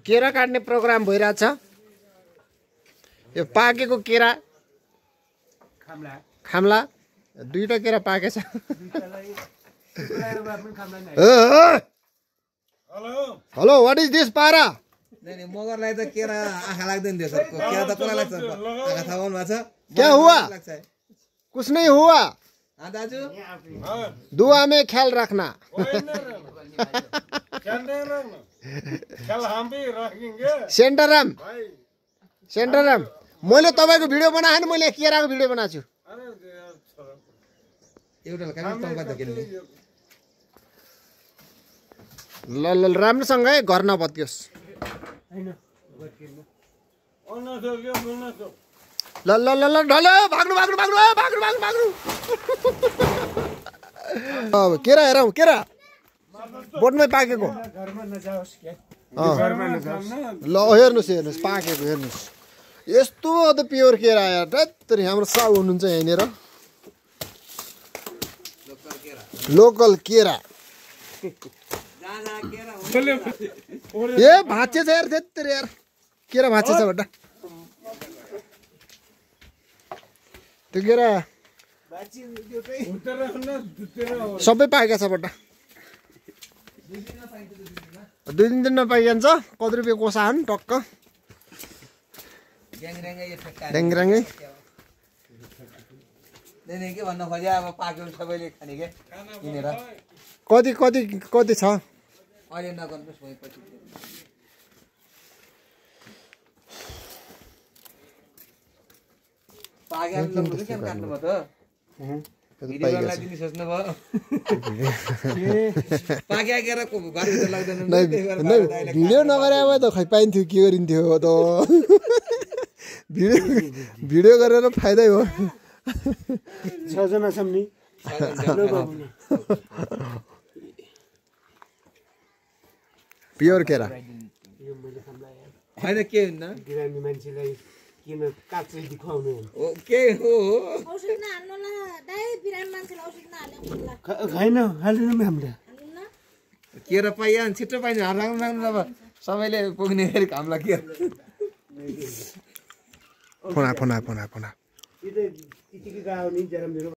केरा काट्ने प्रोग्राम भइरहेछ। यो पाकेको केरा खाम्ला दुईटा केरा पाकेछ। हेलो व्हाट इज दिस पारा? नहीं मगरलाई त केरा आँखा लाग्दैन थियो सर। केरा त कसलाई लाग्छ? आँखा थाहा भएको छ। क्या हुआ? कुछ नहीं हुआ। हाँ दाजु दुआ में ख्याल रखना। सेन्टरम सेन्टरम मैले तपाईको भिडियो बनाएन, मैले केराको भिडियो बनाएको छु। ल ल राम्रोसँग है, घर नभत्कियोस्। ल ल ल ल ढलो भाग्नु भाग्नु भाग्नु भाग्नु भाग्नु भाग्नु। केरा हेरौँ, केरा बोटमै पाकेको। ल हेर्नुहोस् हेर्नुहोस् पाकेको हेर्नुहोस्। यस्तो त प्योर केरा यार। त्यत्तरी हाम्रो साउ हुनुहुन्छ यहाँनिर। लोकल केरा। ए भाँचे छ यार, त्यत्तरी यार केरा भाँचे छ बड्डा। त्यो केरा सबै पाकेको छ बड्डा। 2-3 दिनमा पाइन्छ। कति रुपियाँ कोसा हुन् टक्क ड्याङ्ग्राङ्गै। के भन्न खोजे अब पाक्यो सबैले खाने के किनेर। कति कति कति छ अहिले नगर्नुहोस् भएपछि। पाक्यो भने के काट्नु भयो त? भिडियोलाई दिनु सोच्नु भयो? पाक्या केरा को घरभित्र लाग्दैन। भिडियो नगरे भए त खै पाइन्थ्यो, के गरिन्थ्यो त। भिडियो गरेर फाइदै हो। 6 जना छौँ नि। प्योर केरा होइन के हुन्न बिरामी मान्छेलाई किन काट्दै देखाउनु हो के हो? औषध नहाल्नु ल दाइ, बिरामी मान्छेलाई औषध नहाल्नु ल। खैन हाल्नु नि हामीले। केरा पाइया छिटो पाइन्छ। हाल्नु लाग्नु अब सबैले पुग्ने गरी हामीलाई के फोना फोना फोना फोना। यतिकै गाउँ नि जरा मेरो